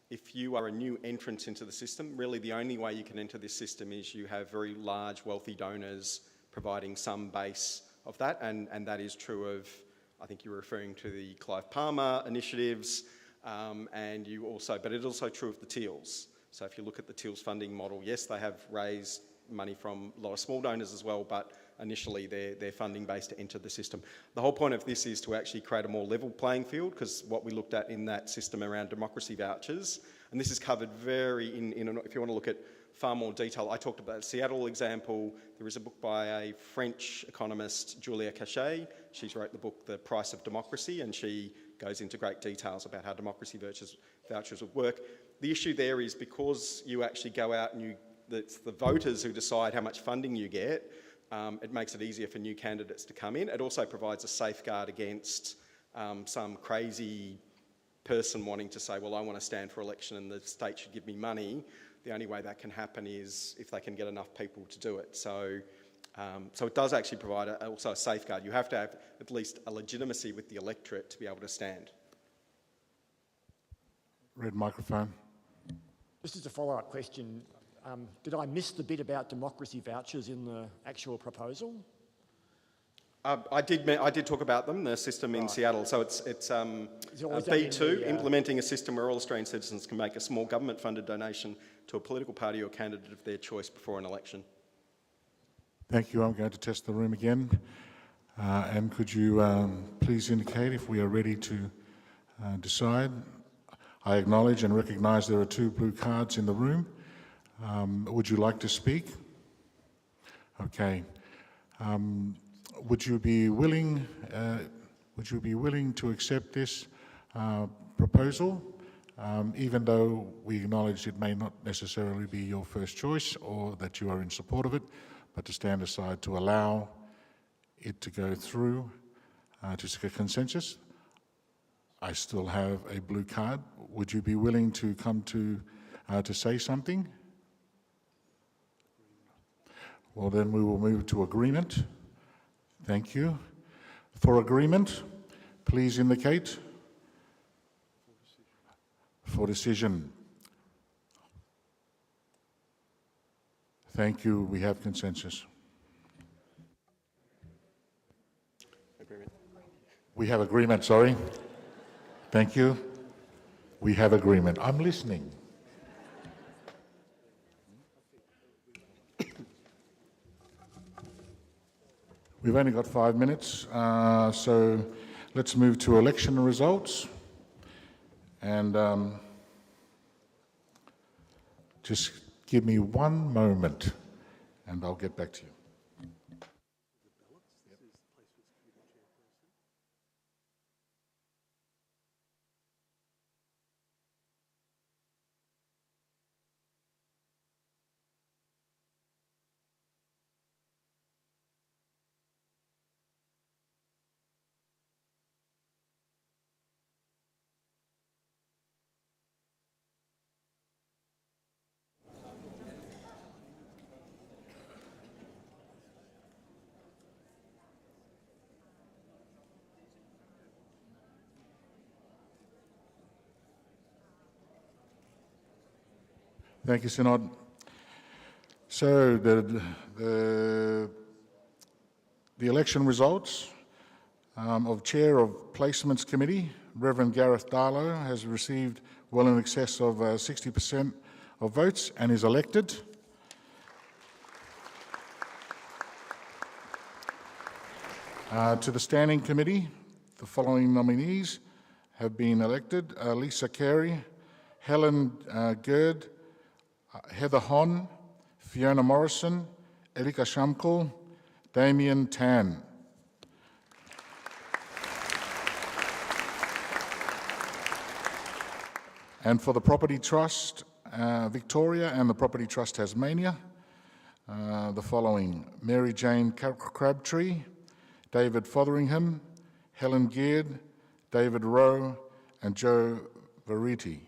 if you are a new entrant into the system, really the only way you can enter this system is you have very large wealthy donors providing some base of that, and that is true of, I think you're referring to the Clive Palmer initiatives, and you also, but it's also true of the Teals. So if you look at the Teals funding model, yes, they have raised money from a lot of small donors as well, but initially they're funding based to enter the system. The whole point of this is to actually create a more level playing field, because what we looked at in that system around democracy vouchers, and this is covered very if you want to look at far more detail, I talked about the Seattle example. There is a book by a French economist, Julia Cachet. She's wrote the book The Price of Democracy, and she goes into great details about how democracy vouchers would work. The issue there is because you actually go out and it's the voters who decide how much funding you get, it makes it easier for new candidates to come in. It also provides a safeguard against some crazy person wanting to say, well, I want to stand for election and the state should give me money. The only way that can happen is if they can get enough people to do it. So it does actually provide also a safeguard. You have to have at least a legitimacy with the electorate to be able to stand. Red microphone. Just as a follow-up question, did I miss the bit about democracy vouchers in the actual proposal? I did talk about them, the system in Seattle. So it's B2, implementing a system where all Australian citizens can make a small government-funded donation to a political party or candidate of their choice before an election. Thank you. I'm going to test the room again. And could you please indicate if we are ready to decide? I acknowledge and recognise there are 2 blue cards in the room. Would you like to speak? Okay. Would you be willing to accept this proposal, even though we acknowledge it may not necessarily be your first choice or that you are in support of it, but to stand aside to allow it to go through to seek a consensus? I still have a blue card. Would you be willing to come to say something? Well, then we will move to agreement. Thank you. For agreement, please indicate. For decision. Thank you. We have consensus. Agreement. We have agreement, sorry. Thank you. We have agreement. I'm listening. We've only got 5 minutes, so let's move to election results. And just give me one moment and I'll get back to you. Thank you, Synod. So the election results of Chair of Placements Committee, Reverend Gareth Darlow, has received well in excess of 60% of votes and is elected. To the Standing Committee, the following nominees have been elected: Lisa Carey, Helen Gerd, Heather Hon, Fiona Morrison, Erika Shamkul, Damien Tan. And for the Property Trust Victoria and the Property Trust Tasmania, the following: Mary Jane Crabtree, David Fotheringham, Helen Geard, David Rowe, and Joe Verity.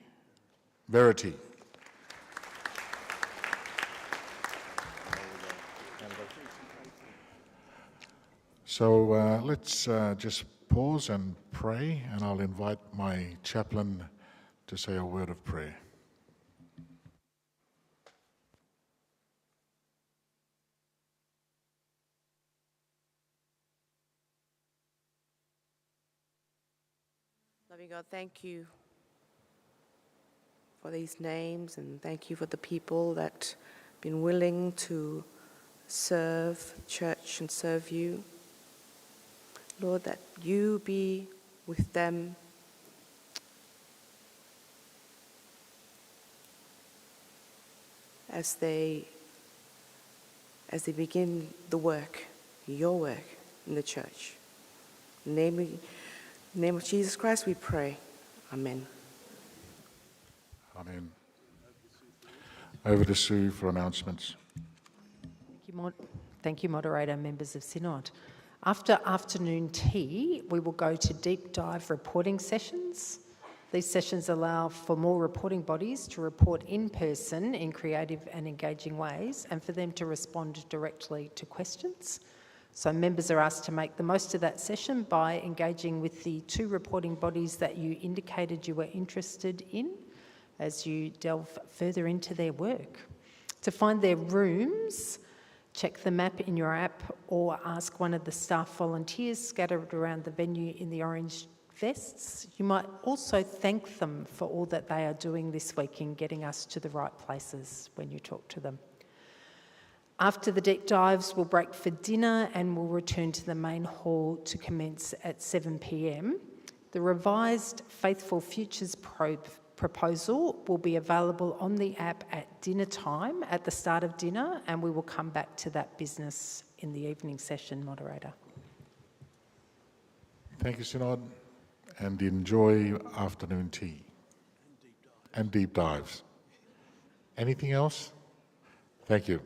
So let's just pause and pray, and I'll invite my chaplain to say a word of prayer. Loving God, thank you for these names, and thank you for the people that have been willing to serve church and serve you. Lord, that you be with them as they begin the work, your work in the church. In the name of Jesus Christ we pray. Amen. Amen. Over to Sue for announcements. Thank you, Moderator and members of Synod. After afternoon tea, we will go to deep dive reporting sessions. These sessions allow for more reporting bodies to report in person in creative and engaging ways, and for them to respond directly to questions. So members are asked to make the most of that session by engaging with the 2 reporting bodies that you indicated you were interested in as you delve further into their work. To find their rooms, check the map in your app or ask one of the staff volunteers scattered around the venue in the orange vests. You might also thank them for all that they are doing this week in getting us to the right places when you talk to them. After the deep dives, we'll break for dinner and we'll return to the main hall to commence at 7 p.m. The revised Faithful Futures proposal will be available on the app at dinner time, at the start of dinner, and we will come back to that business in the evening session, Moderator. Thank you, Synod, and enjoy afternoon tea and deep dives. Anything else? Thank you.